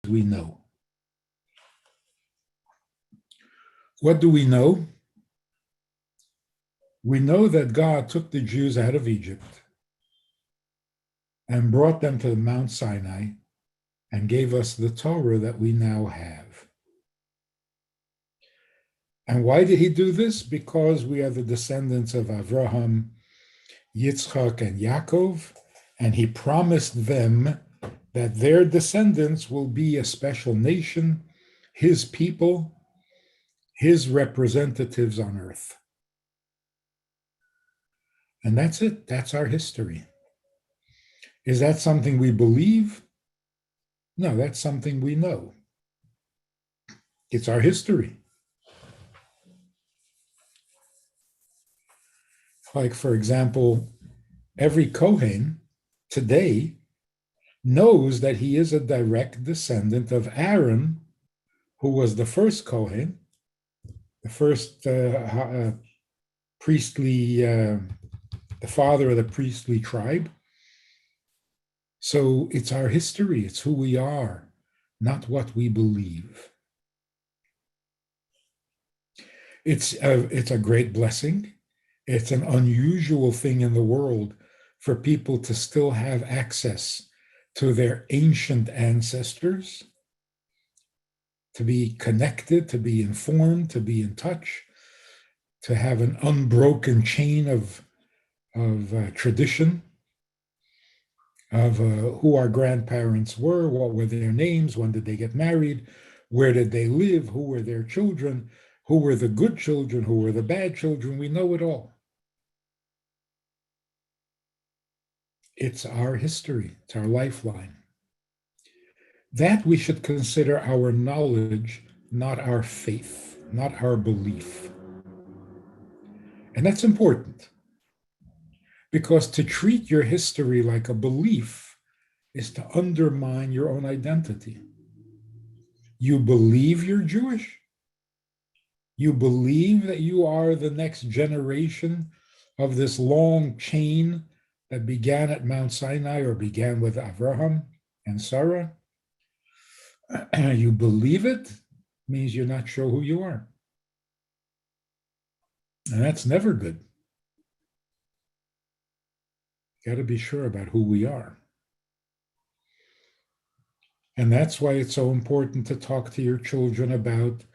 we know. What do we know? We know that God took the Jews out of Egypt and brought them to Mount Sinai and gave us the Torah that we now have. And why did he do this? Because we are the descendants of Avraham, Yitzchak, and Yaakov, and he promised them that their descendants will be a special nation, his people, his representatives on earth. And that's it. That's our history. Is that something we believe? No, that's something we know. It's our history. Like, for example, every Kohen today knows that he is a direct descendant of Aaron, who was the first Kohen, the first priestly, the father of the priestly tribe. So it's our history, it's who we are, not what we believe. It's a great blessing. It's an unusual thing in the world for people to still have access to their ancient ancestors, to be connected, to be informed, to be in touch, to have an unbroken chain of tradition, of who our grandparents were, what were their names, when did they get married, where did they live, who were their children, who were the good children, who were the bad children. We know it all. It's our history, it's our lifeline. That we should consider our knowledge, not our faith, not our belief. And that's important, because to treat your history like a belief is to undermine your own identity. You believe you're Jewish. You believe that you are the next generation of this long chain that began at Mount Sinai or began with Avraham and Sarah. You believe it means you're not sure who you are. And that's never good. You got to be sure about who we are. And that's why it's so important to talk to your children about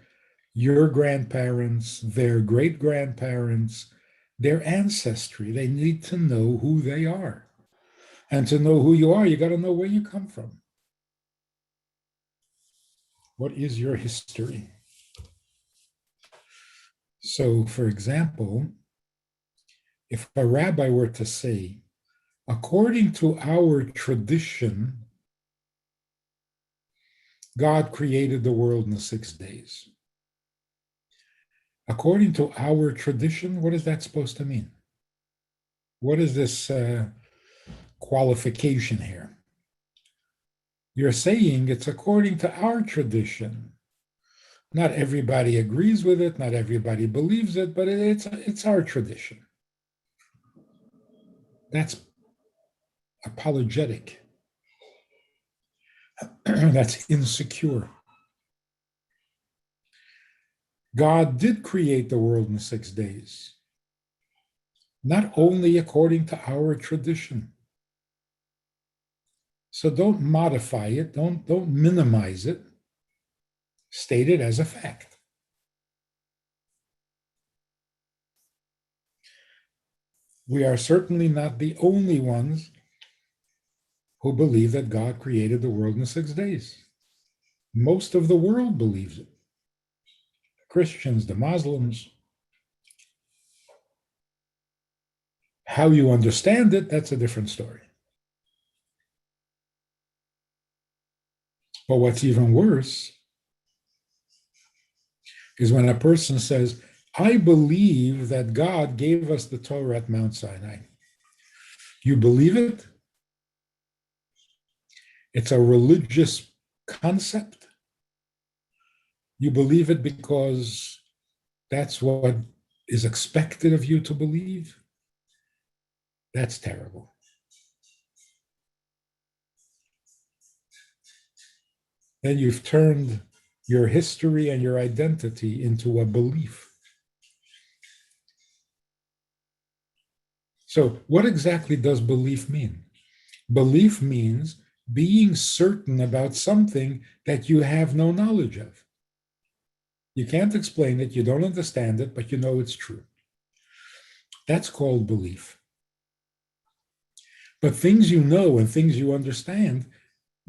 your grandparents, their great-grandparents, their ancestry. They need to know who they are. And to know who you are, you got to know where you come from. What is your history? So, for example, if a rabbi were to say, according to our tradition, God created the world in 6 days. According to our tradition, what is that supposed to mean? What is this qualification here? You're saying it's according to our tradition. Not everybody agrees with it, not everybody believes it, but it's our tradition. That's apologetic. That's insecure. God did create the world in 6 days, not only according to our tradition. So don't modify it, don't minimize it. State it as a fact. We are certainly not the only ones who believe that God created the world in 6 days. Most of the world believes it. The Christians, the Muslims. How you understand it, that's a different story. But what's even worse is when a person says, I believe that God gave us the Torah at Mount Sinai. You believe it? It's a religious concept. You believe it because that's what is expected of you to believe. That's terrible. then you've turned your history and your identity into a belief. So, what exactly does belief mean? Belief means being certain about something that you have no knowledge of. You can't explain it, you don't understand it, but you know it's true. That's called belief. But things you know and things you understand,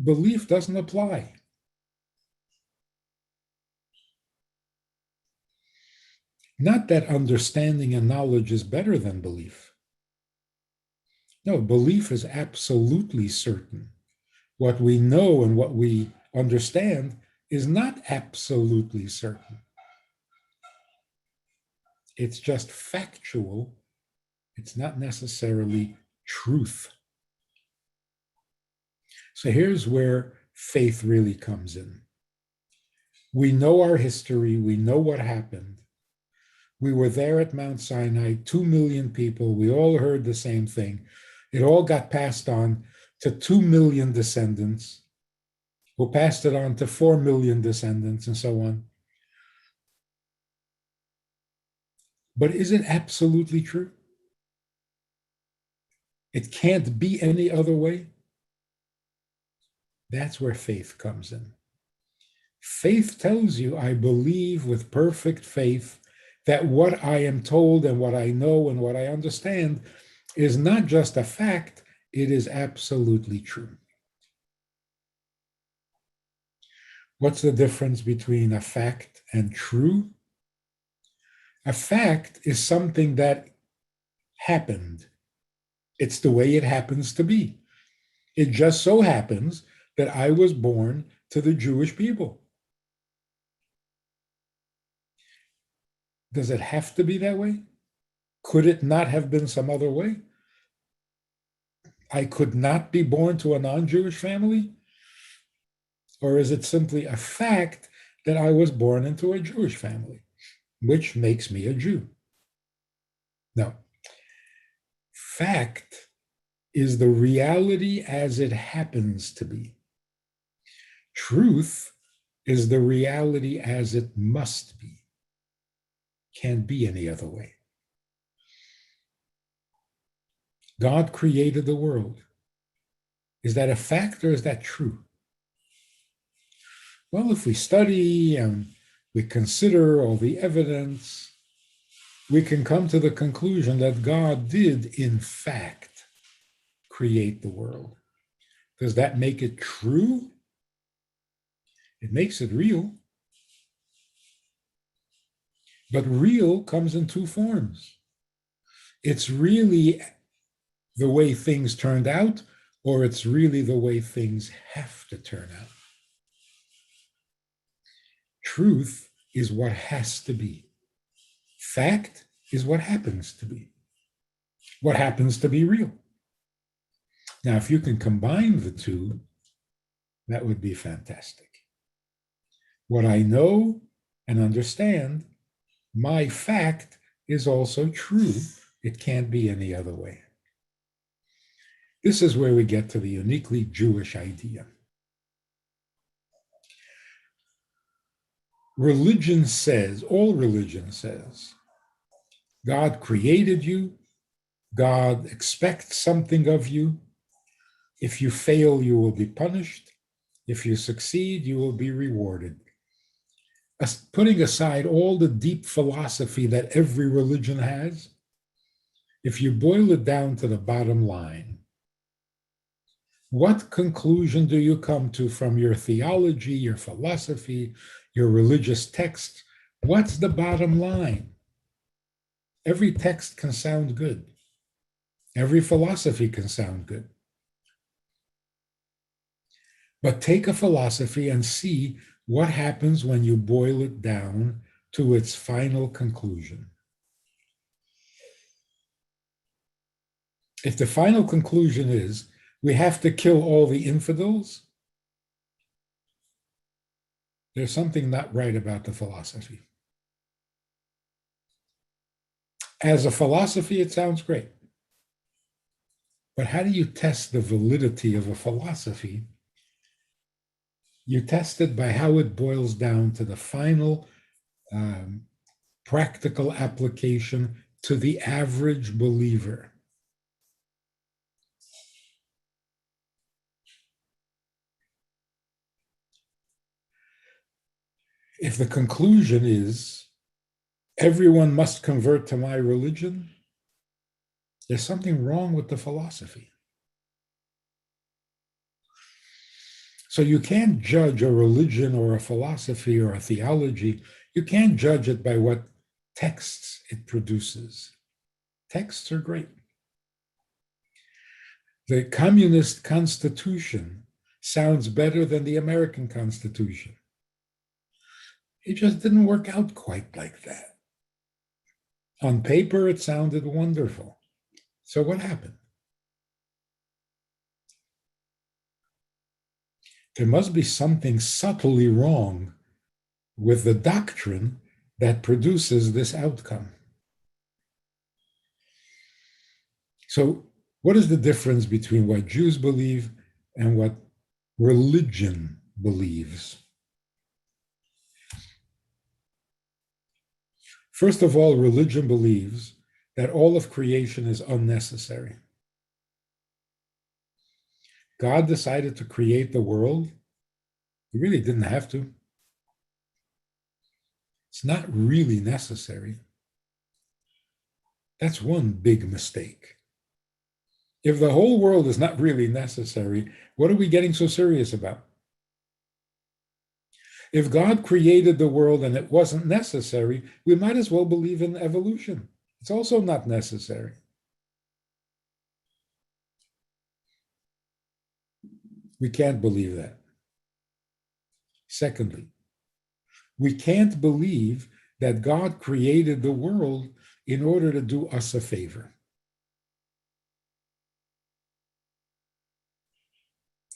belief doesn't apply. Not that understanding and knowledge is better than belief. No, belief is absolutely certain. What we know and what we understand is not absolutely certain. It's just factual. It's not necessarily truth. So here's where faith really comes in. We know our history. We know what happened. We were there at Mount Sinai, 2 million people. We all heard the same thing. It all got passed on to 2 million descendants, who passed it on to 4 million descendants, and so on. But is it absolutely true? It can't be any other way. That's where faith comes in. Faith tells you, I believe with perfect faith that what I am told and what I know and what I understand is not just a fact, it is absolutely true. What's the difference between a fact and true? A fact is something that happened. It's the way it happens to be. It just so happens that I was born to the Jewish people. Does it have to be that way? Could it not have been some other way? I could not be born to a non-Jewish family? Or is it simply a fact that I was born into a Jewish family, which makes me a Jew? No. Fact is the reality as it happens to be. Truth is the reality as it must be. Can't be any other way. God created the world. Is that a fact or is that true? Well, if we study and we consider all the evidence, we can come to the conclusion that God did, in fact, create the world. Does that make it true? It makes it real. But real comes in two forms. It's really the way things turned out, or it's really the way things have to turn out. Truth is what has to be. Fact is what happens to be. What happens to be real. Now, if you can combine the two, that would be fantastic. What I know and understand, my fact is also true. It can't be any other way. This is where we get to the uniquely Jewish idea. Religion says, all religion says, God created you, God expects something of you. If you fail, you will be punished. If you succeed, you will be rewarded. Putting aside all the deep philosophy that every religion has, if you boil it down to the bottom line, what conclusion do you come to from your theology, your philosophy, your religious text? What's the bottom line? Every text can sound good. Every philosophy can sound good. But take a philosophy and see what happens when you boil it down to its final conclusion. If the final conclusion is we have to kill all the infidels, there's something not right about the philosophy. As a philosophy, it sounds great. But how do you test the validity of a philosophy You test it by how it boils down to the final practical application to the average believer. If the conclusion is everyone must convert to my religion, there's something wrong with the philosophy. So you can't judge a religion or a philosophy or a theology. You can't judge it by what texts it produces. Texts are great. The communist constitution sounds better than the American Constitution. It just didn't work out quite like that. On paper, it sounded wonderful. So what happened? There must be something subtly wrong with the doctrine that produces this outcome. So, what is the difference between what Jews believe and what religion believes? First of all, religion believes that all of creation is unnecessary. God decided to create the world. He really didn't have to. It's not really necessary. That's one big mistake. If the whole world is not really necessary, what are we getting so serious about? If God created the world and it wasn't necessary, we might as well believe in evolution. It's also not necessary. We can't believe that. Secondly, we can't believe that God created the world in order to do us a favor.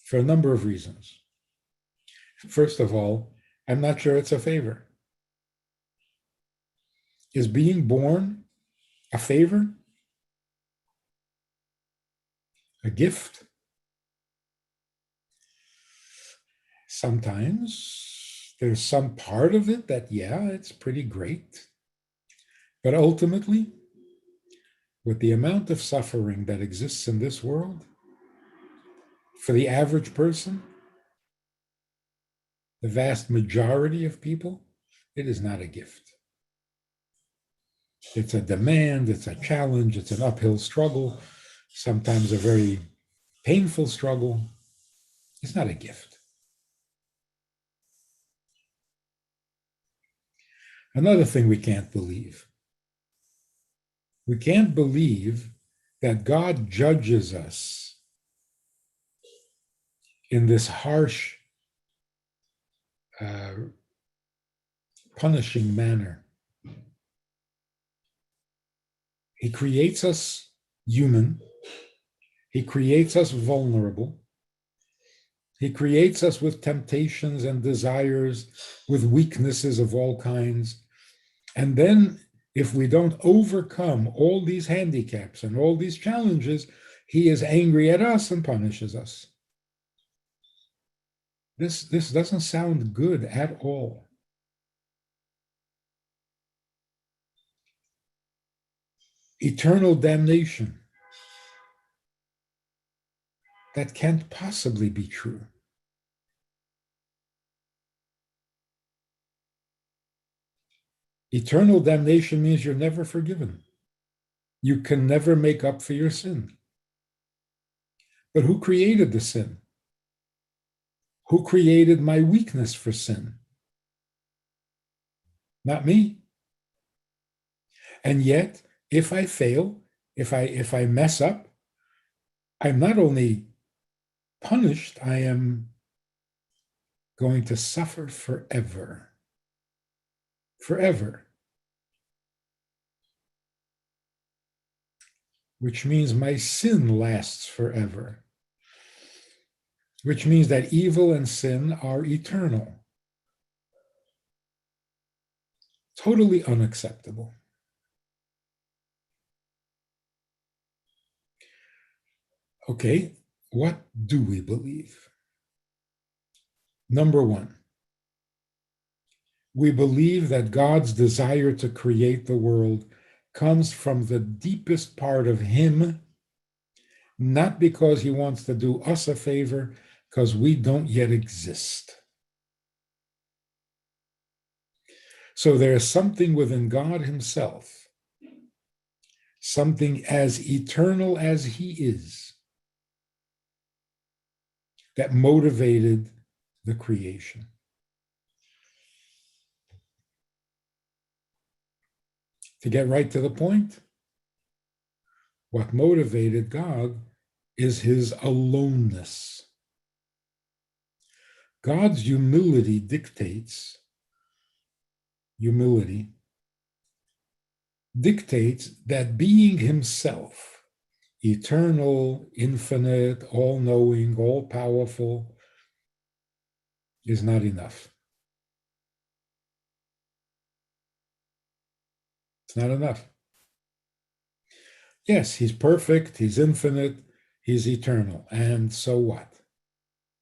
For a number of reasons. First of all, I'm not sure it's a favor. Is being born a favor? A gift? Sometimes there's some part of it that, yeah, it's pretty great. But ultimately, with the amount of suffering that exists in this world, for the average person, the vast majority of people, it is not a gift. It's a demand, it's a challenge, it's an uphill struggle, sometimes a very painful struggle. It's not a gift. Another thing we can't believe. We can't believe that God judges us in this harsh, punishing manner. He creates us human. He creates us vulnerable. He creates us with temptations and desires, with weaknesses of all kinds. And then, if we don't overcome all these handicaps and all these challenges, he is angry at us and punishes us. This doesn't sound good at all. Eternal damnation. That can't possibly be true. Eternal damnation means you're never forgiven. You can never make up for your sin. But who created the sin? Who created my weakness for sin? Not me. And yet, if I fail, if I mess up, I'm not only punished, I am going to suffer forever. Forever. Which means my sin lasts forever. Which means that evil and sin are eternal. Totally unacceptable. Okay, what do we believe? Number one, we believe that God's desire to create the world comes from the deepest part of Him, not because He wants to do us a favor, because we don't yet exist. So there is something within God Himself, something as eternal as He is, that motivated the creation. To get right to the point, what motivated God is His aloneness. God's humility dictates that being Himself, eternal, infinite, all-knowing, all-powerful, is not enough. It's not enough. Yes, He's perfect, He's infinite, He's eternal. And so what?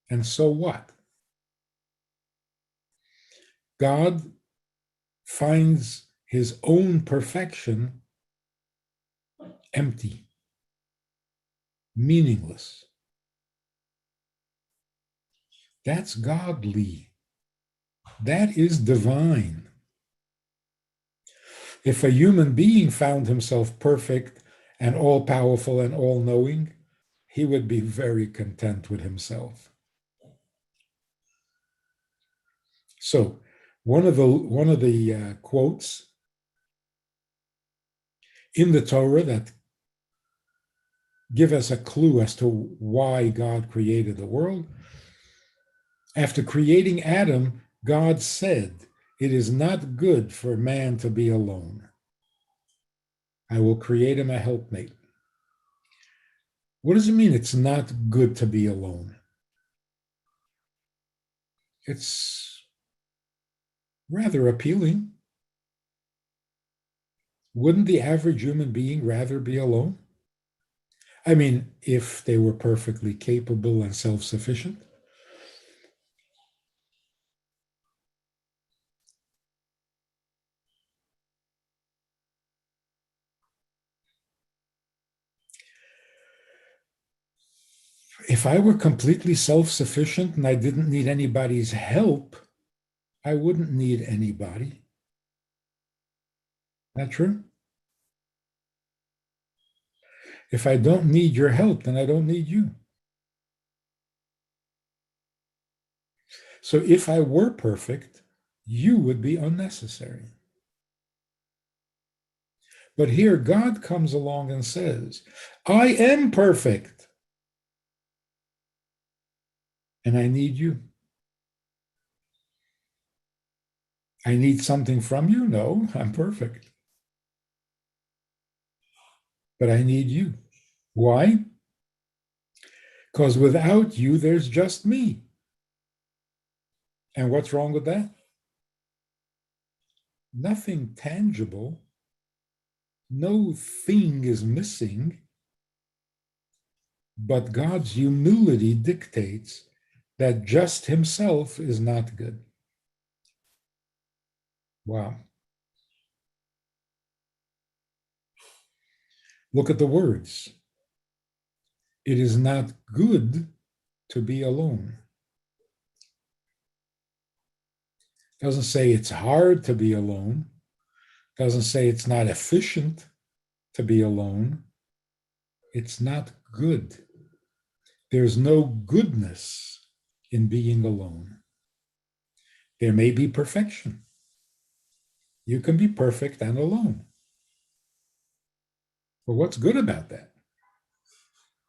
And so what? God finds His own perfection empty, meaningless. That's godly. That is divine. If a human being found himself perfect and all-powerful and all-knowing, he would be very content with himself. So, one of the quotes in the Torah that give us a clue as to why God created the world. After creating Adam, God said, "It is not good for man to be alone. I will create him a helpmate." What does it mean it's not good to be alone? It's rather appealing. Wouldn't the average human being rather be alone? I mean, if they were perfectly capable and self-sufficient. If I were completely self-sufficient and I didn't need anybody's help, I wouldn't need anybody. That true? If I don't need your help, then I don't need you. So if I were perfect, you would be unnecessary. But here God comes along and says, I am perfect, and I need you. I need something from you? No, I'm perfect. But I need you. Why? Because without you, there's just me. And what's wrong with that? Nothing tangible. No thing is missing. But God's humility dictates that just Himself is not good. Wow. Look at the words. It is not good to be alone. It doesn't say it's hard to be alone. It doesn't say it's not efficient to be alone. It's not good. There's no goodness in being alone. There may be perfection. You can be perfect and alone. But what's good about that?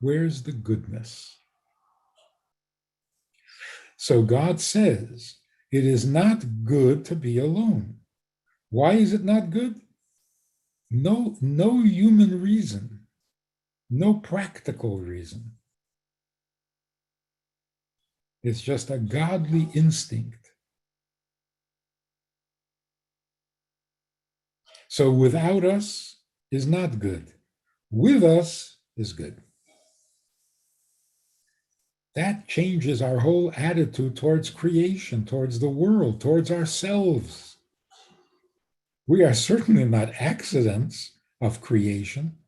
Where's the goodness? So God says, it is not good to be alone. Why is it not good? No human reason, no practical reason. It's just a godly instinct. So without us is not good. With us is good. That changes our whole attitude towards creation, towards the world, towards ourselves. We are certainly not accidents of creation.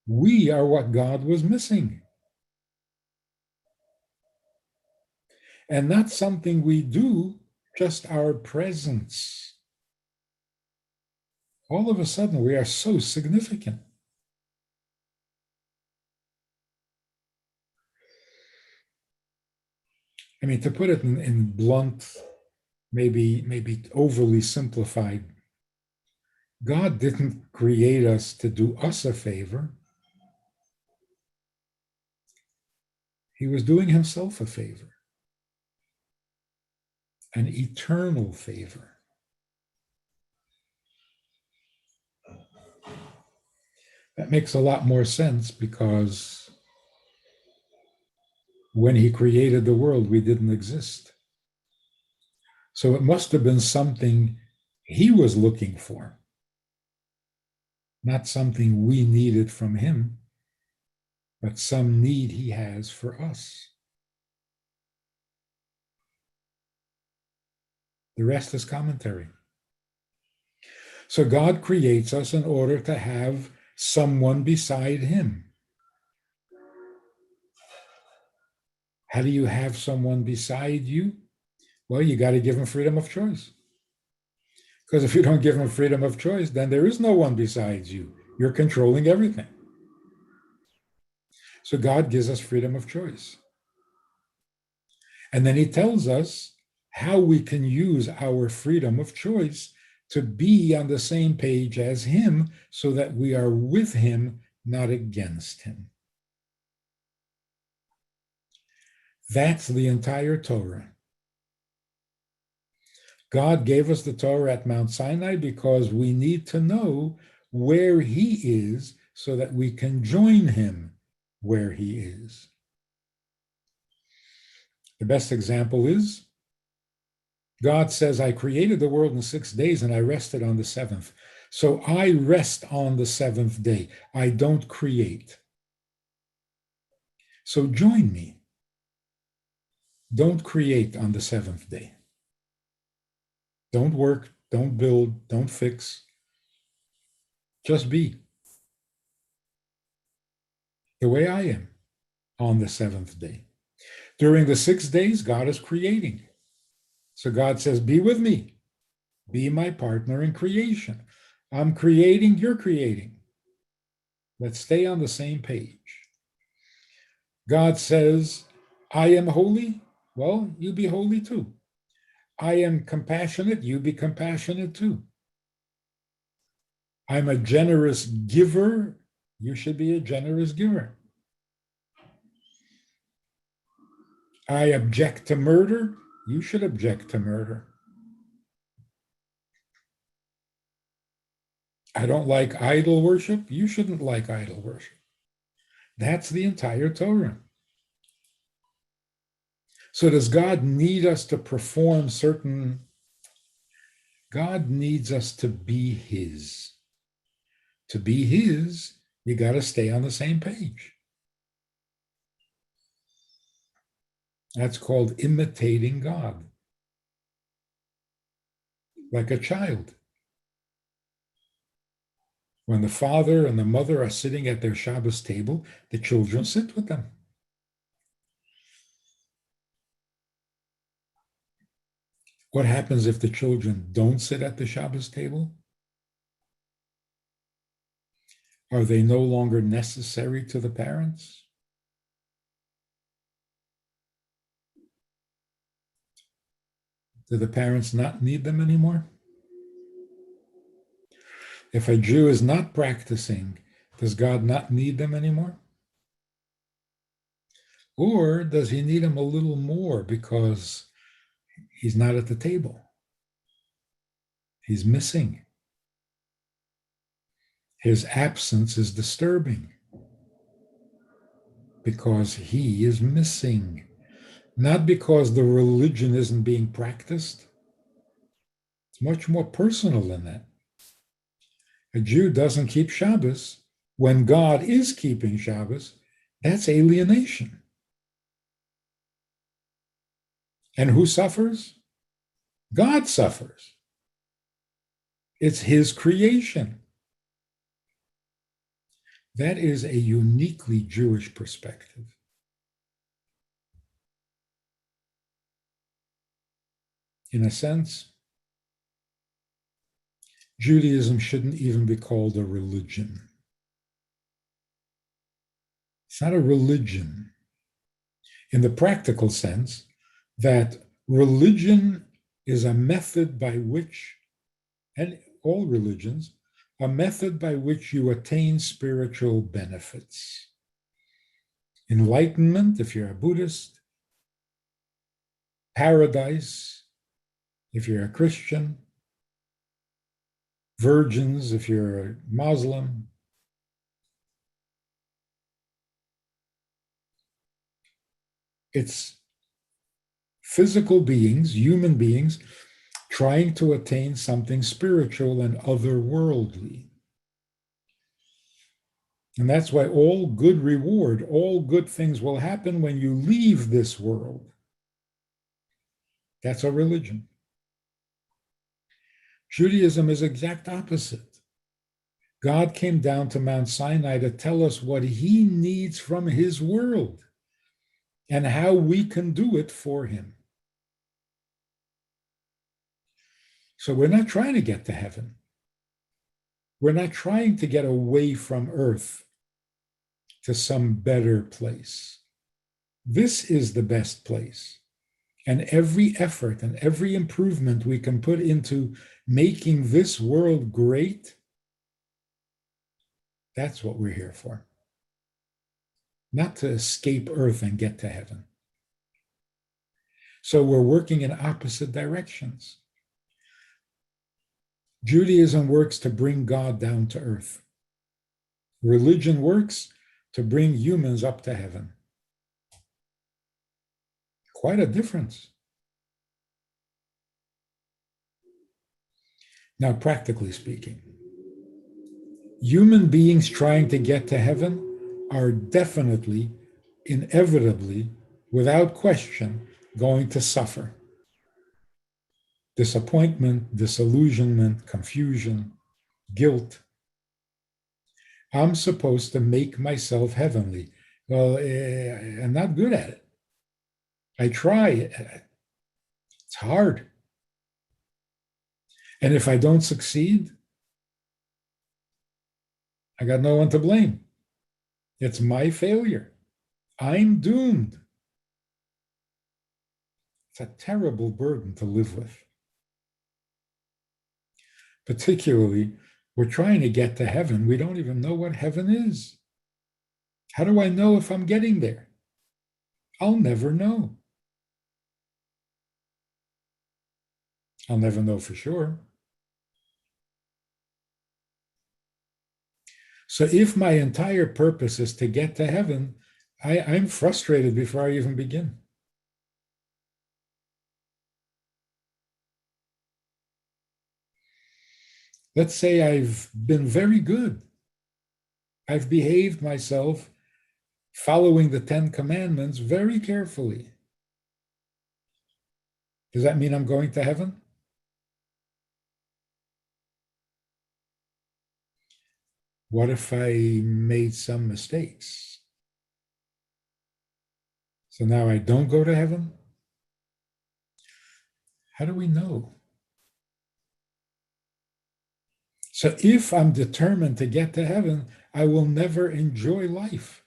We are what God was missing. And not something we do, just our presence. All of a sudden, we are so significant. I mean, to put it in blunt, maybe overly simplified, God didn't create us to do us a favor. He was doing himself a favor, an eternal favor. That makes a lot more sense because when he created the world, we didn't exist. So it must have been something he was looking for, not something we needed from him, but some need he has for us. The rest is commentary. So God creates us in order to have someone beside him. How do you have someone beside you? Well, you got to give him freedom of choice. Because if you don't give him freedom of choice, then there is no one besides you. You're controlling everything. So God gives us freedom of choice. And then he tells us how we can use our freedom of choice to be on the same page as him so that we are with him, not against him. That's the entire Torah. God gave us the Torah at Mount Sinai because we need to know where he is so that we can join him where he is. The best example is God says, I created the world in 6 days and I rested on the seventh. So I rest on the seventh day. I don't create. So join me. Don't create on the seventh day. Don't work, don't build, don't fix. Just be the way I am on the seventh day. During the 6 days, God is creating. So God says, be with me. Be my partner in creation. I'm creating, you're creating. Let's stay on the same page. God says, I am holy. Well, you be holy too. I am compassionate. You be compassionate too. I'm a generous giver. You should be a generous giver. I object to murder. You should object to murder. I don't like idol worship. You shouldn't like idol worship. That's the entire Torah. So does God need us to perform certain? God needs us to be his. To be his, you got to stay on the same page. That's called imitating God. Like a child. When the father and the mother are sitting at their Shabbos table, the children sit with them. What happens if the children don't sit at the Shabbos table? Are they no longer necessary to the parents? Do the parents not need them anymore? If a Jew is not practicing, does God not need them anymore? Or does he need them a little more because he's not at the table? He's missing. His absence is disturbing because he is missing. Not because the religion isn't being practiced. It's much more personal than that. A Jew doesn't keep Shabbos when God is keeping Shabbos. That's alienation. And who suffers? God suffers. It's his creation. That is a uniquely Jewish perspective. In a sense, Judaism shouldn't even be called a religion. It's not a religion in the practical sense that religion is a method by which, and all religions, a method by which you attain spiritual benefits. Enlightenment, if you're a Buddhist, paradise, if you're a Christian, virgins, if you're a Muslim. It's physical beings, human beings, trying to attain something spiritual and otherworldly. And that's why all good reward, all good things will happen when you leave this world. That's a religion. Judaism is exact opposite. God came down to Mount Sinai to tell us what he needs from his world and how we can do it for him. So we're not trying to get to heaven. We're not trying to get away from earth to some better place. This is the best place. And every effort and every improvement we can put into making this world great, that's what we're here for. Not to escape earth and get to heaven. So we're working in opposite directions. Judaism works to bring God down to earth. Religion works to bring humans up to heaven. Quite a difference. Now, practically speaking, human beings trying to get to heaven are definitely, inevitably, without question, going to suffer. Disappointment, disillusionment, confusion, guilt. I'm supposed to make myself heavenly. Well, I'm not good at it. I try. It's hard. And if I don't succeed, I got no one to blame. It's my failure. I'm doomed. It's a terrible burden to live with. Particularly, we're trying to get to heaven. We don't even know what heaven is. How do I know if I'm getting there? I'll never know. I'll never know for sure. So if my entire purpose is to get to heaven, I'm frustrated before I even begin. Let's say I've been very good. I've behaved myself following the 10 Commandments very carefully. Does that mean I'm going to heaven? What if I made some mistakes? So now I don't go to heaven? How do we know? So if I'm determined to get to heaven, I will never enjoy life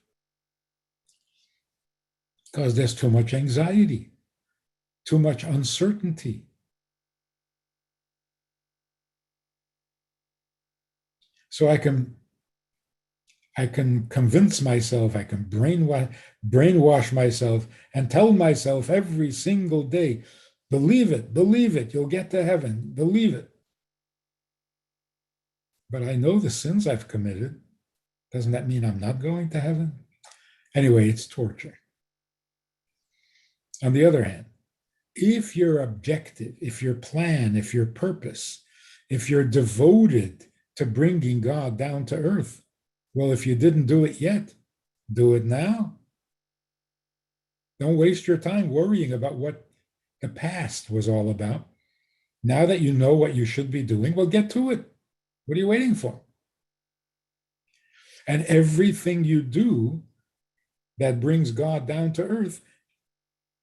because there's too much anxiety, too much uncertainty. So I can convince myself, I can brainwash myself and tell myself every single day, believe it, you'll get to heaven, believe it. But I know the sins I've committed. Doesn't that mean I'm not going to heaven? Anyway, it's torture. On the other hand, if your objective, if your plan, if your purpose, if you're devoted to bringing God down to earth, well, if you didn't do it yet, do it now. Don't waste your time worrying about what the past was all about. Now that you know what you should be doing, well, get to it. What are you waiting for? And everything you do that brings God down to earth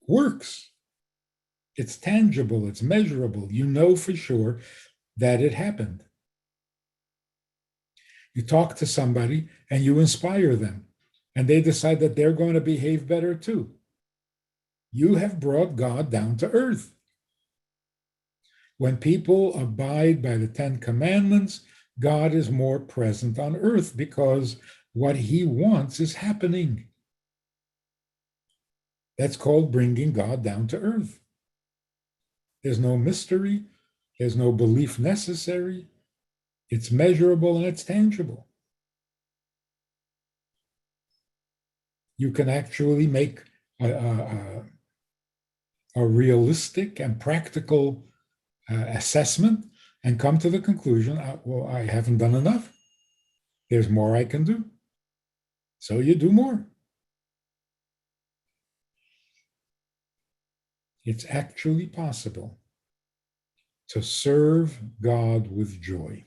works. It's tangible, it's measurable. You know for sure that it happened. You talk to somebody and you inspire them, and they decide that they're going to behave better too. You have brought God down to earth. When people abide by the Ten Commandments, God is more present on earth because what he wants is happening. That's called bringing God down to earth. There's no mystery. There's no belief necessary. It's measurable and it's tangible. You can actually make a realistic and practical assessment and come to the conclusion, well, I haven't done enough. There's more I can do. So you do more. It's actually possible to serve God with joy.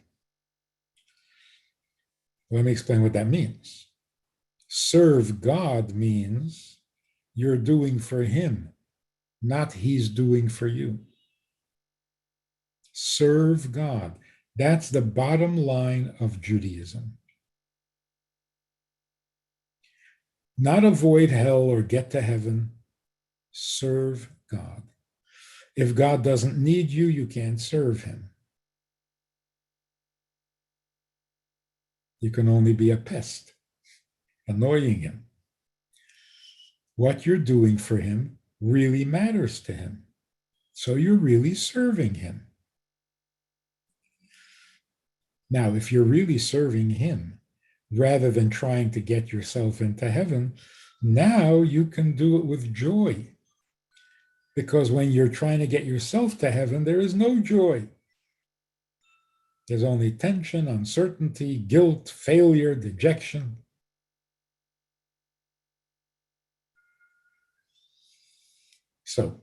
Let me explain what that means. Serve God means you're doing for him, not he's doing for you. Serve God. That's the bottom line of Judaism. Not avoid hell or get to heaven. Serve God. If God doesn't need you, you can't serve him. You can only be a pest, annoying him. What you're doing for him really matters to him. So you're really serving him. Now, if you're really serving him, rather than trying to get yourself into heaven, now you can do it with joy. Because when you're trying to get yourself to heaven, there is no joy. There's only tension, uncertainty, guilt, failure, dejection. So,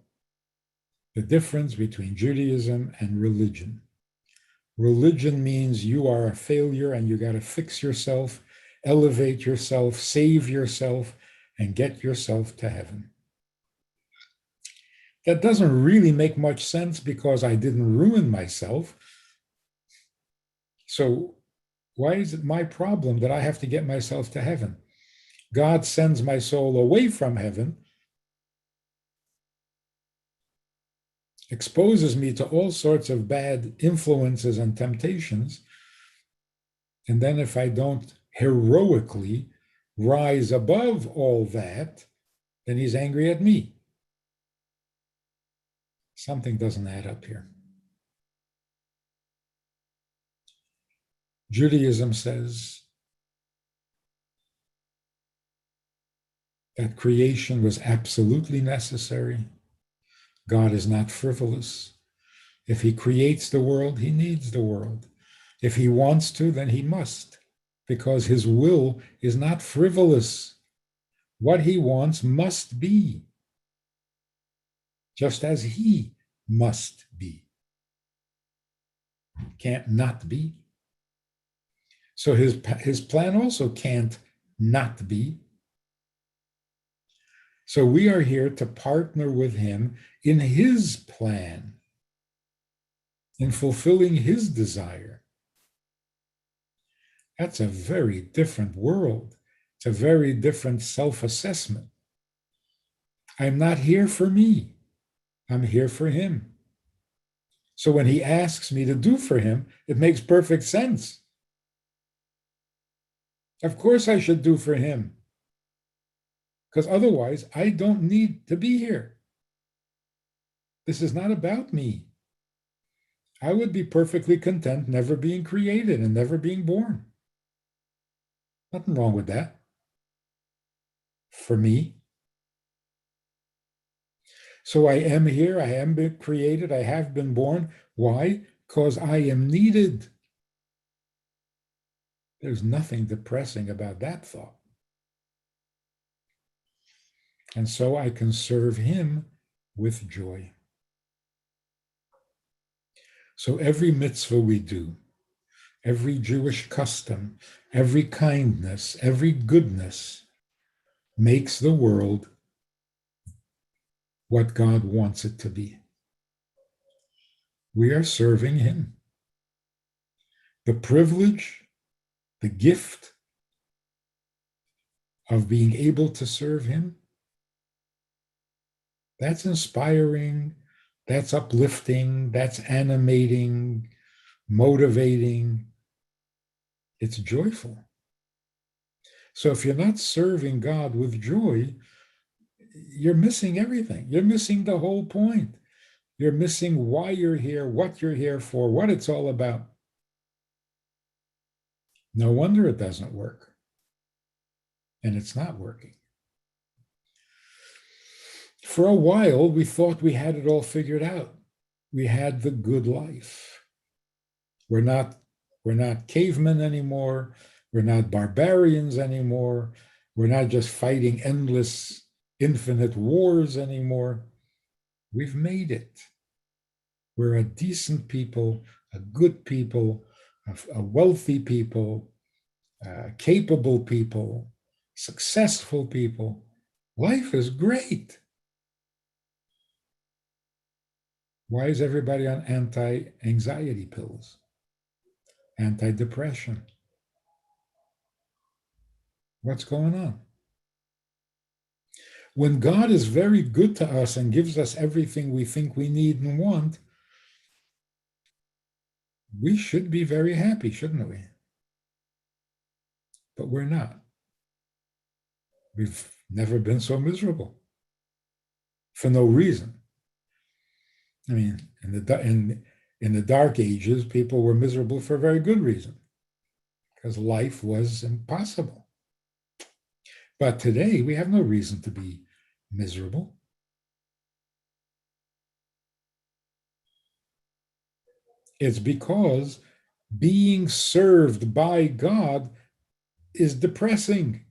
the difference between Judaism and religion. Religion means you are a failure and you got to fix yourself, elevate yourself, save yourself, and get yourself to heaven. That doesn't really make much sense because I didn't ruin myself. So why is it my problem that I have to get myself to heaven? God sends my soul away from heaven, exposes me to all sorts of bad influences and temptations. And then if I don't heroically rise above all that, then he's angry at me. Something doesn't add up here. Judaism says that creation was absolutely necessary. God is not frivolous. If he creates the world, he needs the world. If he wants to, then he must, because his will is not frivolous. What he wants must be, just as he must be. Can't not be. So his plan also can't not be. So we are here to partner with him in his plan, in fulfilling his desire. That's a very different world. It's a very different self-assessment. I'm not here for me. I'm here for him. So when he asks me to do for him, it makes perfect sense. Of course I should do for him, because otherwise I don't need to be here. This is not about me. I would be perfectly content never being created and never being born. Nothing wrong with that. For me. So I am here, I am been created, I have been born. Why? Because I am needed. There's nothing depressing about that thought. And so I can serve him with joy. So every mitzvah we do, every Jewish custom, every kindness, every goodness makes the world what God wants it to be. We are serving him. The privilege, the gift of being able to serve him, that's inspiring, that's uplifting, that's animating, motivating. It's joyful. So if you're not serving God with joy, you're missing everything. You're missing the whole point. You're missing why you're here, what you're here for, what it's all about. No wonder it doesn't work. And it's not working. For a while, we thought we had it all figured out. We had the good life. We're not cavemen anymore. We're not barbarians anymore. We're not just fighting endless, infinite wars anymore. We've made it. We're a decent people, a good people, a wealthy people, capable people, successful people. Life is great. Why is everybody on anti-anxiety pills? Anti-depression? What's going on? When God is very good to us and gives us everything we think we need and want, we should be very happy, shouldn't we? But we're not. We've never been so miserable for no reason. I mean, in the dark ages, people were miserable for a very good reason, because life was impossible. But today, we have no reason to be miserable. It's because being served by God is depressing.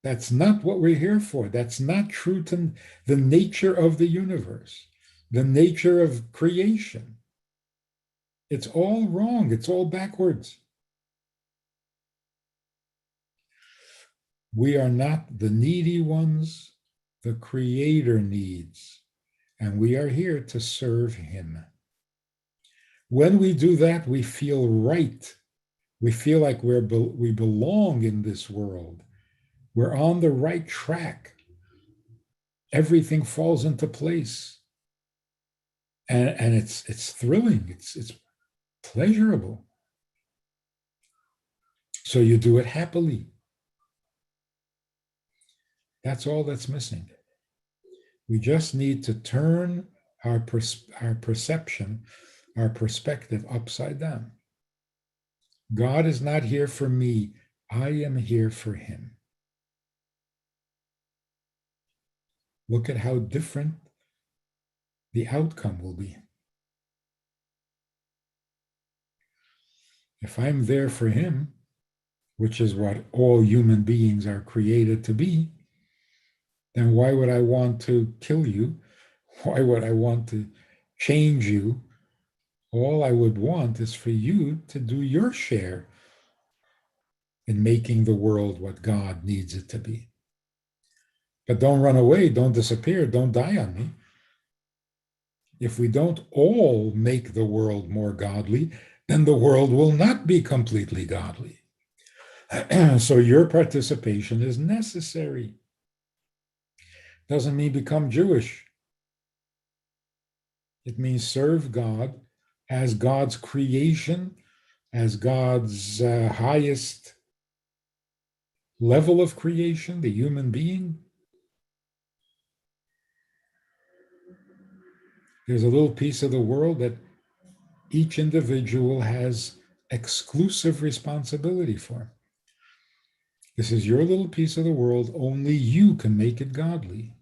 That's not what we're here for. That's not true to the nature of the universe, the nature of creation. It's all wrong. It's all backwards. We are not the needy ones. The Creator needs, and we are here to serve him. When we do that, we feel right. We feel like we belong in this world. We're on the right track. Everything falls into place. And it's thrilling. It's pleasurable. So you do it happily. That's all that's missing. We just need to turn our perception, our perspective upside down. God is not here for me. I am here for him. Look at how different the outcome will be. If I'm there for him, which is what all human beings are created to be, then why would I want to kill you? Why would I want to change you? All I would want is for you to do your share in making the world what God needs it to be. But don't run away, don't disappear, don't die on me. If we don't all make the world more godly, then the world will not be completely godly. So your participation is necessary. Doesn't mean become Jewish. It means serve God as God's creation, as God's highest level of creation, the human being. There's a little piece of the world that each individual has exclusive responsibility for. This is your little piece of the world. Only you can make it godly.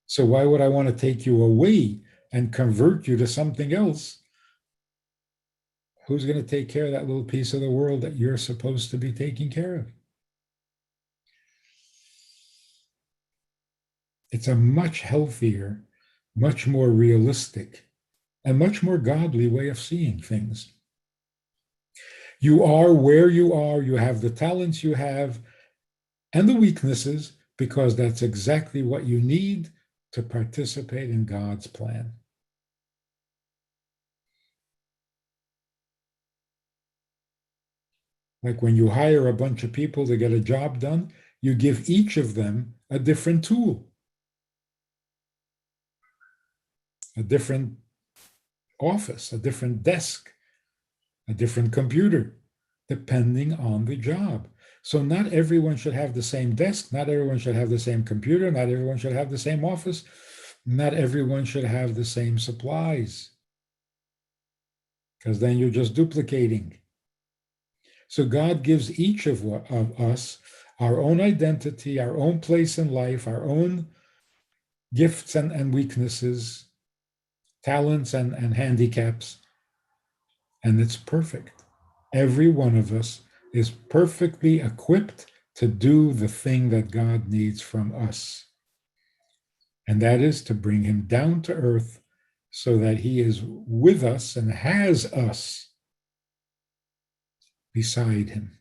So why would I want to take you away and convert you to something else? Who's going to take care of that little piece of the world that you're supposed to be taking care of? It's a much healthier, much more realistic and much more godly way of seeing things. You are where you are, you have the talents you have and the weaknesses because that's exactly what you need to participate in God's plan. Like when you hire a bunch of people to get a job done, you give each of them a different tool, a different office, a different desk, a different computer, depending on the job. So not everyone should have the same desk, not everyone should have the same computer, not everyone should have the same office, not everyone should have the same supplies, because then you're just duplicating. So God gives each of us our own identity, our own place in life, our own gifts and weaknesses, talents and handicaps, and it's perfect. Every one of us is perfectly equipped to do the thing that God needs from us. And that is to bring him down to earth so that he is with us and has us beside him.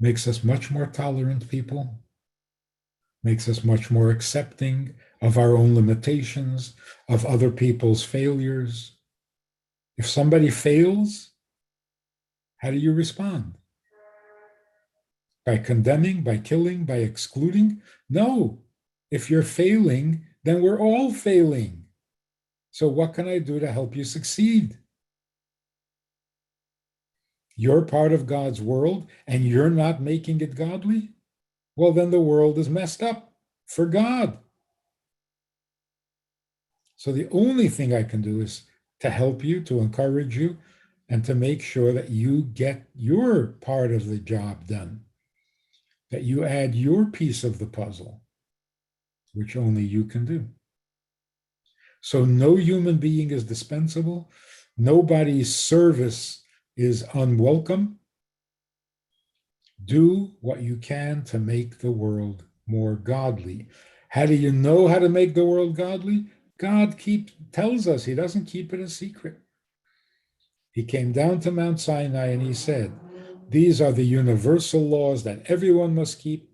Makes us much more tolerant people, makes us much more accepting of our own limitations, of other people's failures. If somebody fails, how do you respond? By condemning, by killing, by excluding? No. If you're failing, then we're all failing. So what can I do to help you succeed? You're part of God's world and you're not making it godly? Well, then the world is messed up for God. So the only thing I can do is to help you, to encourage you, and to make sure that you get your part of the job done, that you add your piece of the puzzle, which only you can do. So no human being is dispensable. Nobody's service is unwelcome. Do what you can to make the world more godly. How do you know how to make the world godly? God tells us. He doesn't keep it a secret. He came down to Mount Sinai and he said, these are the universal laws that everyone must keep.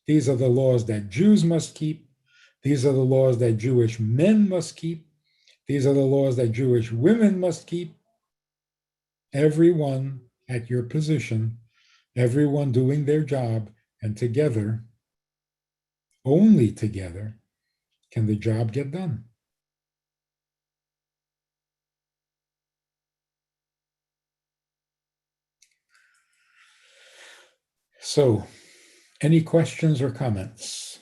These are the laws that Jews must keep. These are the laws that Jewish men must keep. These are the laws that Jewish women must keep. Everyone at your position, everyone doing their job, and together, only together, can the job get done. So, any questions or comments?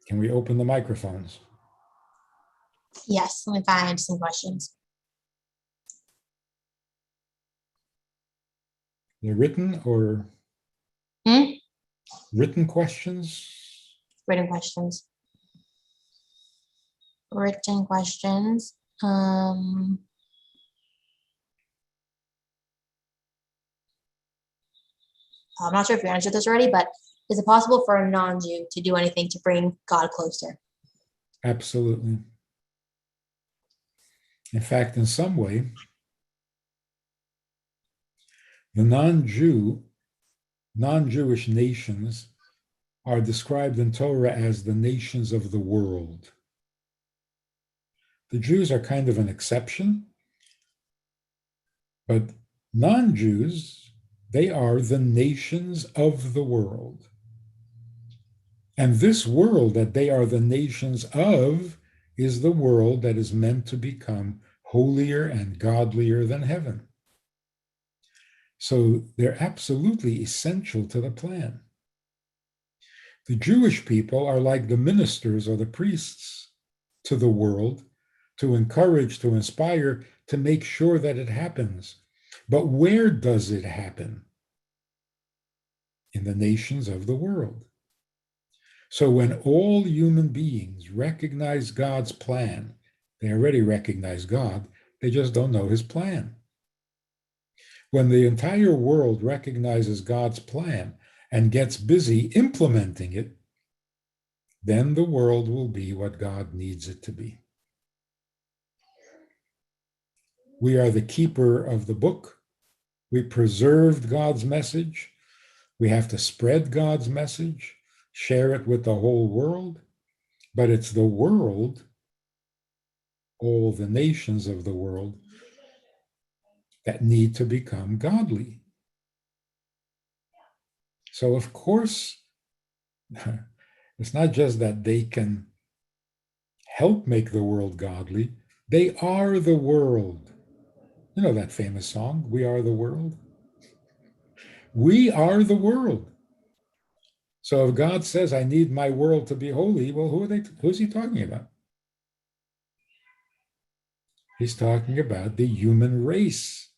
Can we open the microphones? Yes, let me find some questions. They're written or written questions? Written questions. Written questions. I'm not sure if you answered this already, but is it possible for a non-Jew to do anything to bring God closer? Absolutely. In fact, in some way, the non-Jewish nations are described in Torah as the nations of the world. The Jews are kind of an exception, but non-Jews, they are the nations of the world. And this world that they are the nations of is the world that is meant to become holier and godlier than heaven. So they're absolutely essential to the plan. The Jewish people are like the ministers or the priests to the world, to encourage, to inspire, to make sure that it happens. But where does it happen? In the nations of the world. So when all human beings recognize God's plan, they already recognize God, they just don't know his plan. When the entire world recognizes God's plan and gets busy implementing it, then the world will be what God needs it to be. We are the keeper of the book. We preserved God's message. We have to spread God's message, share it with the whole world. But it's the world, all the nations of the world, that need to become godly. So, of course, it's not just that they can help make the world godly, they are the world. You know that famous song, We Are the World? We are the world. So if God says, I need my world to be holy, well, who's he talking about? He's talking about the human race.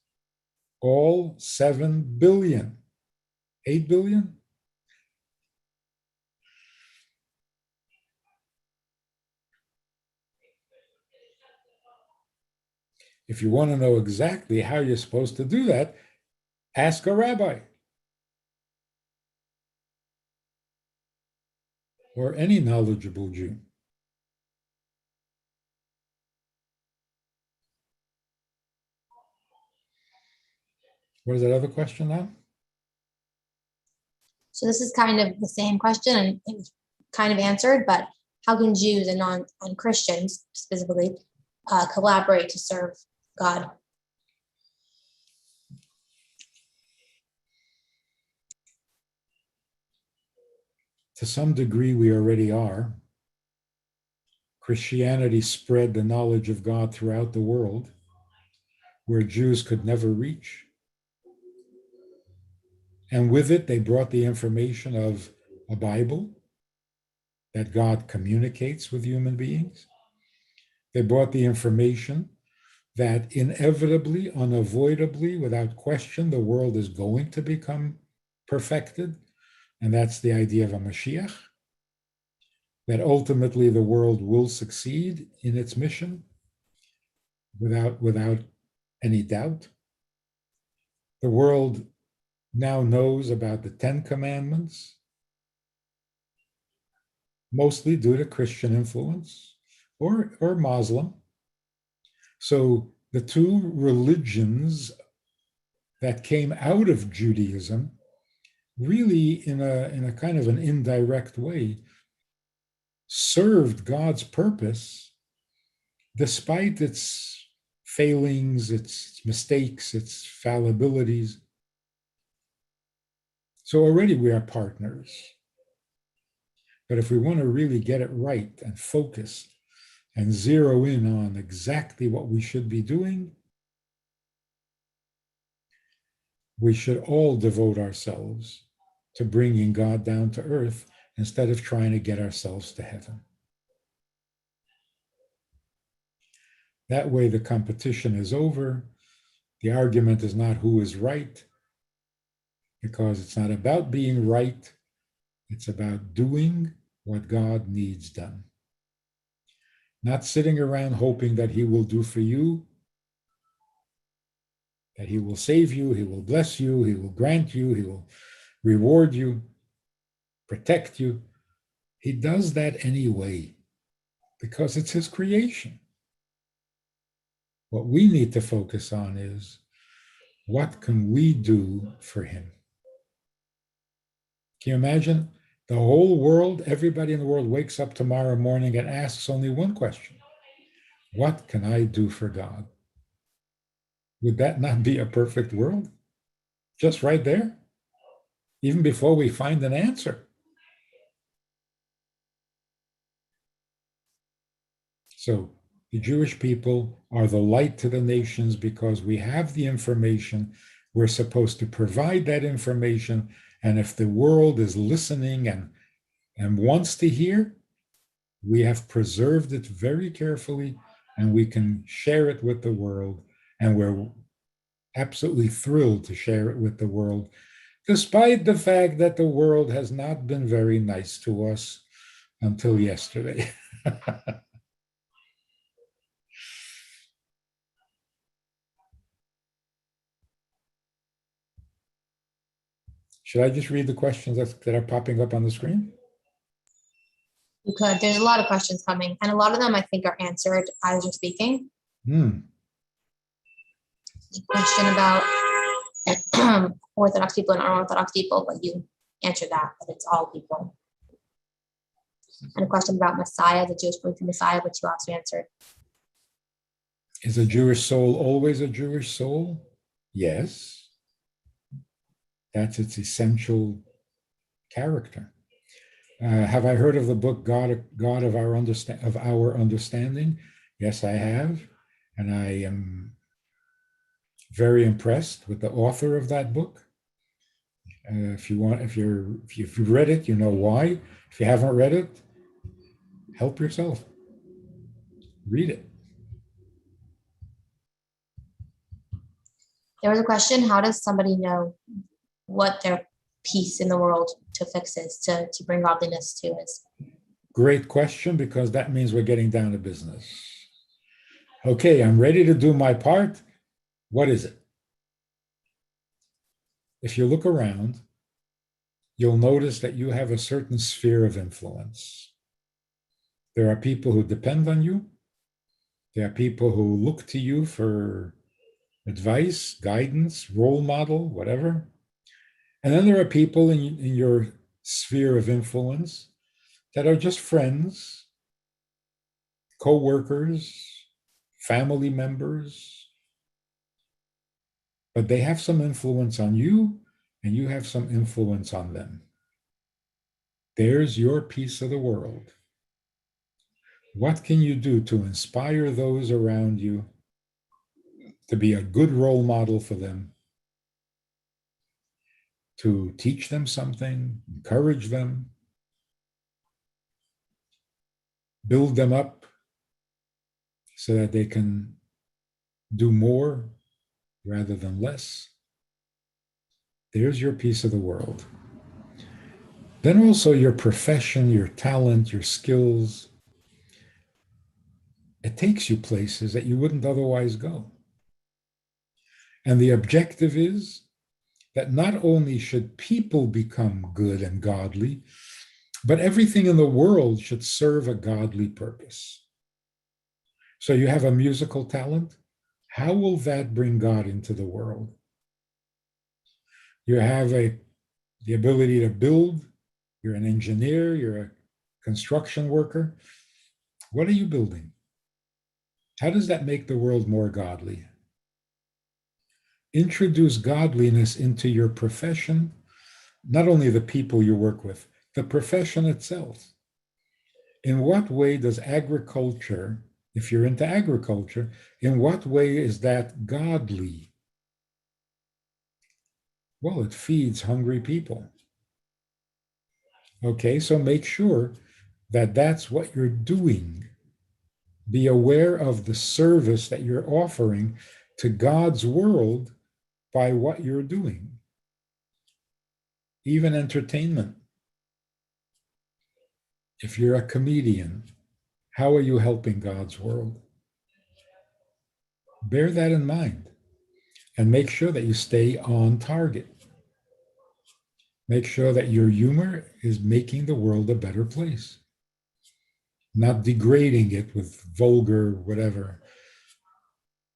All 7 billion, 8 billion? If you want to know exactly how you're supposed to do that, ask a rabbi or any knowledgeable Jew. What is that other question now? So this is kind of the same question, and it was kind of answered, but how can Jews and non-Christians specifically collaborate to serve God? To some degree, we already are. Christianity spread the knowledge of God throughout the world where Jews could never reach. And with it, they brought the information of a Bible that God communicates with human beings. They brought the information that inevitably, unavoidably, without question, the world is going to become perfected. And that's the idea of a Mashiach, that ultimately the world will succeed in its mission without any doubt. The world now knows about the 10 Commandments, mostly due to Christian influence or Muslim. So the two religions that came out of Judaism really in a kind of an indirect way served God's purpose despite its failings, its mistakes, its fallibilities. So already we are partners. But if we want to really get it right and focus and zero in on exactly what we should be doing, we should all devote ourselves to bringing God down to earth instead of trying to get ourselves to heaven. That way, the competition is over. The argument is not who is right, because it's not about being right. It's about doing what God needs done. Not sitting around hoping that he will do for you, that he will save you, he will bless you, he will grant you, he will reward you, protect you. He does that anyway, because it's his creation. What we need to focus on is, what can we do for him? Can you imagine the whole world, everybody in the world wakes up tomorrow morning and asks only one question: what can I do for God? Would that not be a perfect world? Just right there, even before we find an answer. So the Jewish people are the light to the nations because we have the information. We're supposed to provide that information. And if the world is listening and wants to hear, we have preserved it very carefully and we can share it with the world. And we're absolutely thrilled to share it with the world, despite the fact that the world has not been very nice to us until yesterday. Should I just read the questions that are popping up on the screen? You could. There's a lot of questions coming, and a lot of them I think are answered as you're speaking. Question about Orthodox people and unorthodox people, but you answered that it's all people. And a question about Messiah, the Jewish belief in Messiah, which you also answered. Is a Jewish soul always a Jewish soul? Yes. That's its essential character. Have I heard of the book God of Our Understanding? Yes, I have, and I am very impressed with the author of that book. If you've read it, you know why. If you haven't read it, help yourself. Read it. There was a question: how does somebody know what their piece in the world to fix is, to bring godliness to is? Great question, because that means we're getting down to business. Okay, I'm ready to do my part. What is it? If you look around, you'll notice that you have a certain sphere of influence. There are people who depend on you. There are people who look to you for advice, guidance, role model, whatever. And then there are people in your sphere of influence that are just friends, co-workers, family members, but they have some influence on you and you have some influence on them. There's your piece of the world. What can you do to inspire those around you, to be a good role model for them, to teach them something, encourage them, build them up so that they can do more rather than less? There's your piece of the world. Then also your profession, your talent, your skills. It takes you places that you wouldn't otherwise go. And the objective is that not only should people become good and godly, but everything in the world should serve a godly purpose. So you have a musical talent. How will that bring God into the world? You have the ability to build. You're an engineer. You're a construction worker. What are you building? How does that make the world more godly? Introduce godliness into your profession, not only the people you work with, the profession itself. In what way does agriculture, if you're into agriculture, in what way is that godly? Well, it feeds hungry people. Okay, so make sure that that's what you're doing. Be aware of the service that you're offering to God's world by what you're doing. Even entertainment. If you're a comedian, how are you helping God's world? Bear that in mind and make sure that you stay on target. Make sure that your humor is making the world a better place, not degrading it with vulgar whatever.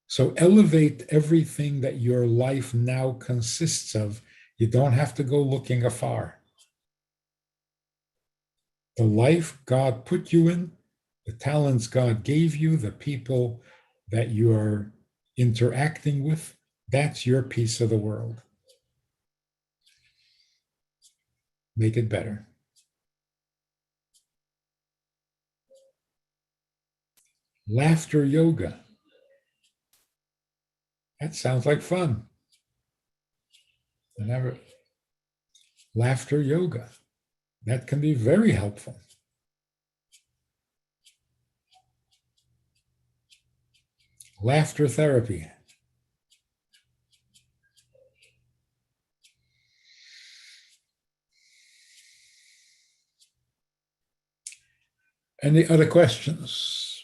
So elevate everything that your life now consists of. You don't have to go looking afar. The life God put you in, the talents God gave you, the people that you are interacting with, that's your piece of the world. Make it better. Laughter yoga. That sounds like fun. Laughter yoga. That can be very helpful. Laughter therapy. Any other questions,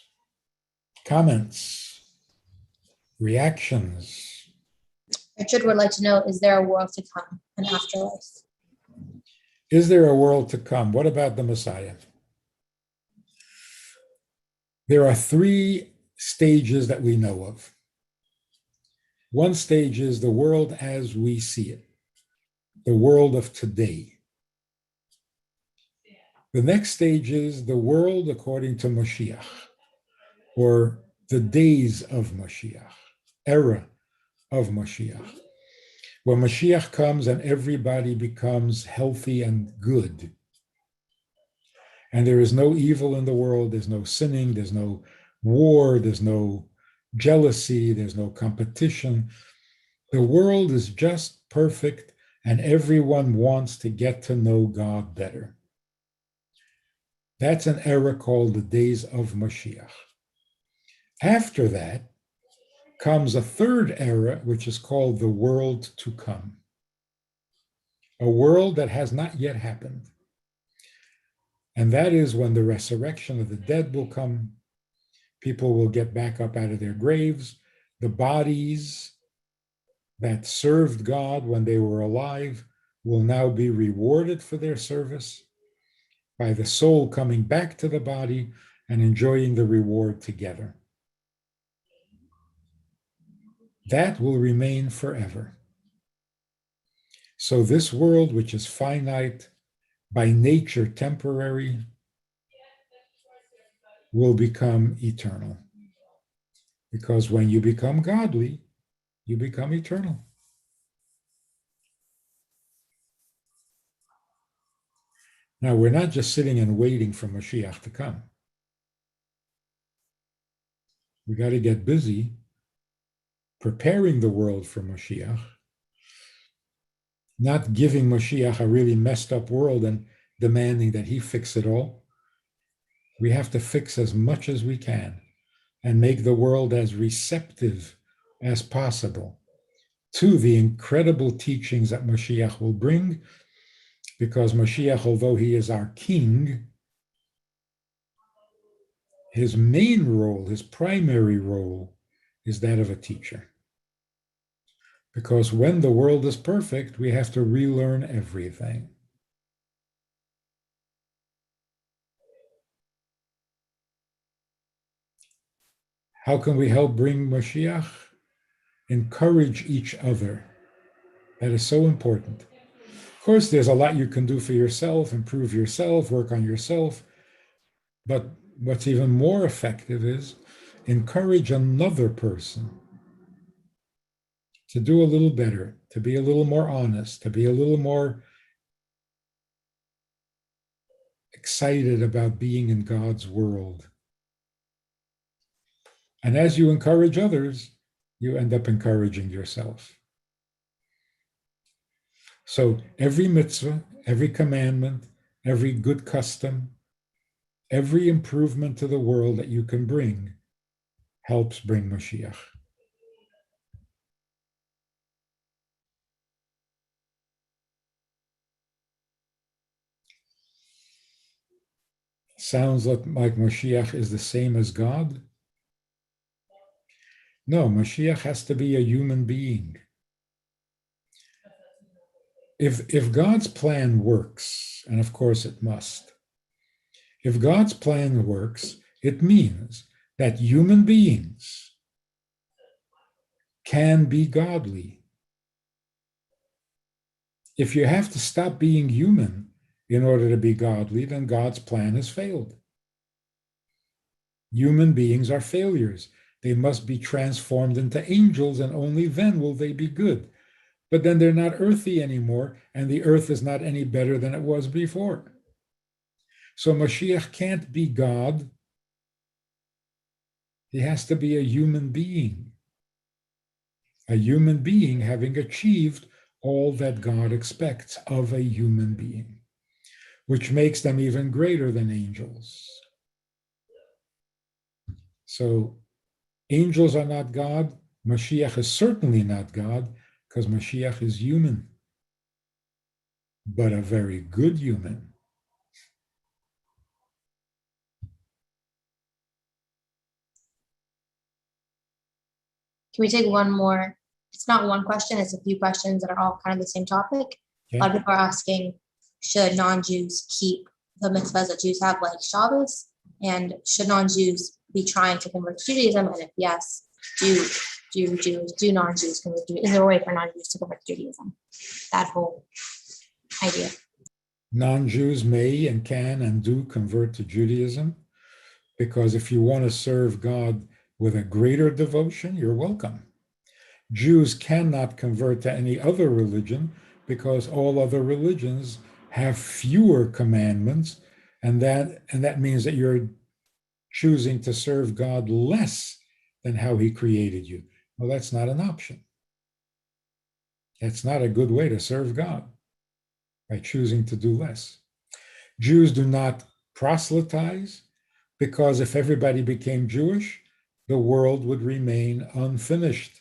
comments, reactions? Richard would like to know, is there a world to come, an afterlife? Is there a world to come? What about the Messiah? There are three stages that we know of. One stage is the world as we see it, the world of today. The next stage is the world according to Mashiach, or the days of Mashiach, era of Mashiach. When Mashiach comes and everybody becomes healthy and good, and there is no evil in the world, there's no sinning, there's no war, there's no jealousy, there's no competition. The world is just perfect, and everyone wants to get to know God better. That's an era called the days of Mashiach. After that comes a third era, which is called the world to come, a world that has not yet happened. And that is when the resurrection of the dead will come. People will get back up out of their graves. The bodies that served God when they were alive will now be rewarded for their service by the soul coming back to the body and enjoying the reward together. That will remain forever. So this world, which is finite, by nature temporary, will become eternal. Because when you become godly, you become eternal. Now, we're not just sitting and waiting for Mashiach to come. We got to get busy preparing the world for Mashiach, not giving Mashiach a really messed up world and demanding that he fix it all. We have to fix as much as we can and make the world as receptive as possible to the incredible teachings that Mashiach will bring, because Mashiach, although he is our king, his main role, his primary role, is that of a teacher. Because when the world is perfect, we have to relearn everything. How can we help bring Mashiach? Encourage each other. That is so important. Of course, there's a lot you can do for yourself, improve yourself, work on yourself. But what's even more effective is encourage another person to do a little better, to be a little more honest, to be a little more excited about being in God's world. And as you encourage others, you end up encouraging yourself. So every mitzvah, every commandment, every good custom, every improvement to the world that you can bring helps bring Mashiach. Sounds like Mashiach is the same as God? No, Mashiach has to be a human being. If God's plan works, and of course it must, if God's plan works, it means that human beings can be godly. If you have to stop being human in order to be godly, then God's plan has failed. Human beings are failures. They must be transformed into angels, and only then will they be good. But then they're not earthy anymore, and the earth is not any better than it was before. So Mashiach can't be God. He has to be a human being having achieved all that God expects of a human being, which makes them even greater than angels. So angels are not God. Mashiach is certainly not God, because Mashiach is human, but a very good human. Can we take one more? It's not one question, it's a few questions that are all kind of the same topic. Okay. A lot of people are asking, should non-Jews keep the mitzvahs that Jews have, like Shabbos? And should non-Jews be trying to convert to Judaism? And if yes, do non-Jews convert to Judaism? Is there a way for non-Jews to convert to Judaism? That whole idea. Non-Jews may and can and do convert to Judaism, because if you want to serve God with a greater devotion, you're welcome. Jews cannot convert to any other religion because all other religions have fewer commandments, and that means that you're choosing to serve God less than how he created you. Well, that's not an option. That's not a good way to serve God, by choosing to do less. Jews do not proselytize, because if everybody became Jewish, the world would remain unfinished.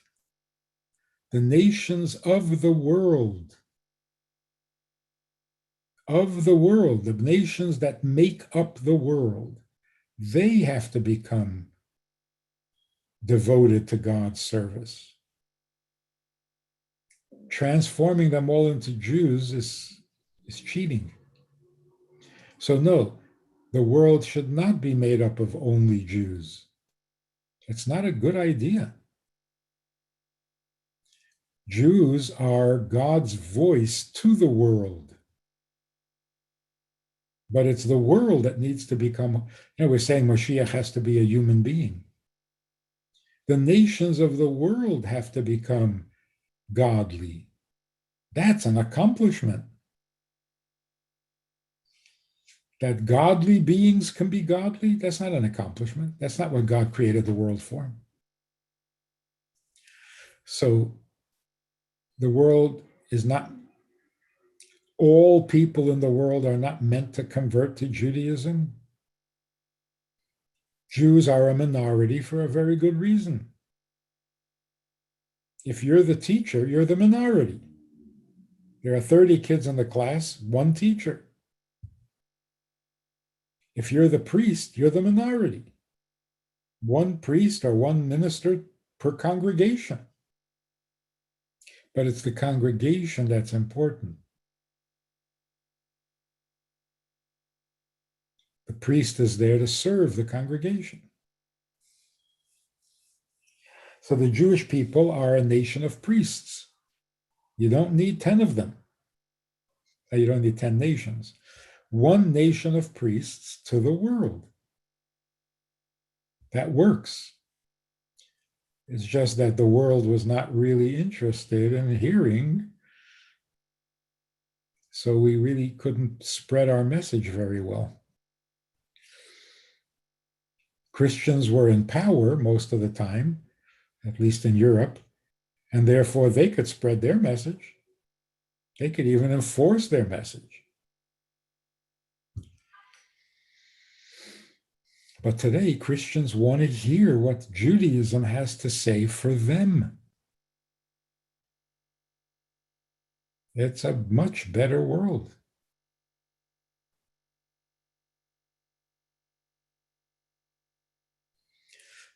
The nations of the world, the nations that make up the world, they have to become devoted to God's service. Transforming them all into Jews is cheating. So no, the world should not be made up of only Jews. It's not a good idea. Jews are God's voice to the world. But it's the world that needs to become, we're saying Moshiach has to be a human being. The nations of the world have to become godly. That's an accomplishment. That godly beings can be godly, that's not an accomplishment. That's not what God created the world for. So the world is not, all people in the world are not meant to convert to Judaism. Jews are a minority for a very good reason. If you're the teacher, you're the minority. There are 30 kids in the class, one teacher. If you're the priest, you're the minority. One priest or one minister per congregation. But it's the congregation that's important. The priest is there to serve the congregation. So the Jewish people are a nation of priests. You don't need 10 of them. You don't need 10 nations. One nation of priests to the world. That works. It's just that the world was not really interested in hearing, so we really couldn't spread our message very well. Christians were in power most of the time, at least in Europe, and therefore they could spread their message. They could even enforce their message. But today, Christians want to hear what Judaism has to say for them. It's a much better world.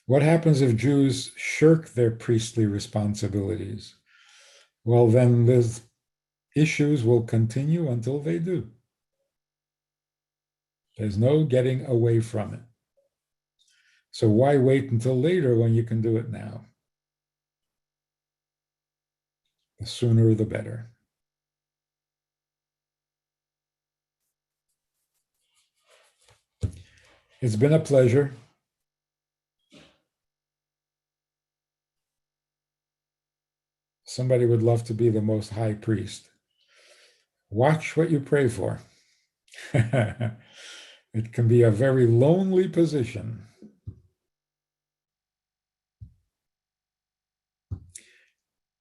What happens if Jews shirk their priestly responsibilities? Well, then the issues will continue until they do. There's no getting away from it. So why wait until later when you can do it now? The sooner the better. It's been a pleasure. Somebody would love to be the most high priest. Watch what you pray for. It can be a very lonely position.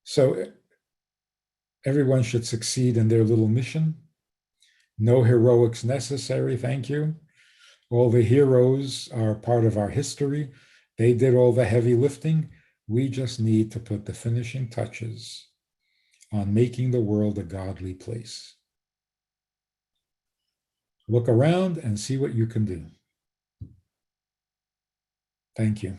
So everyone should succeed in their little mission. No heroics necessary, thank you. All the heroes are part of our history. They did all the heavy lifting. We just need to put the finishing touches on making the world a godly place. Look around and see what you can do. Thank you.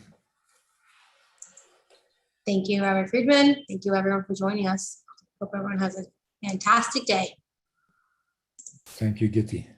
Thank you, Rabbi Friedman. Thank you, everyone, for joining us. Hope everyone has a fantastic day. Thank you, Gitti.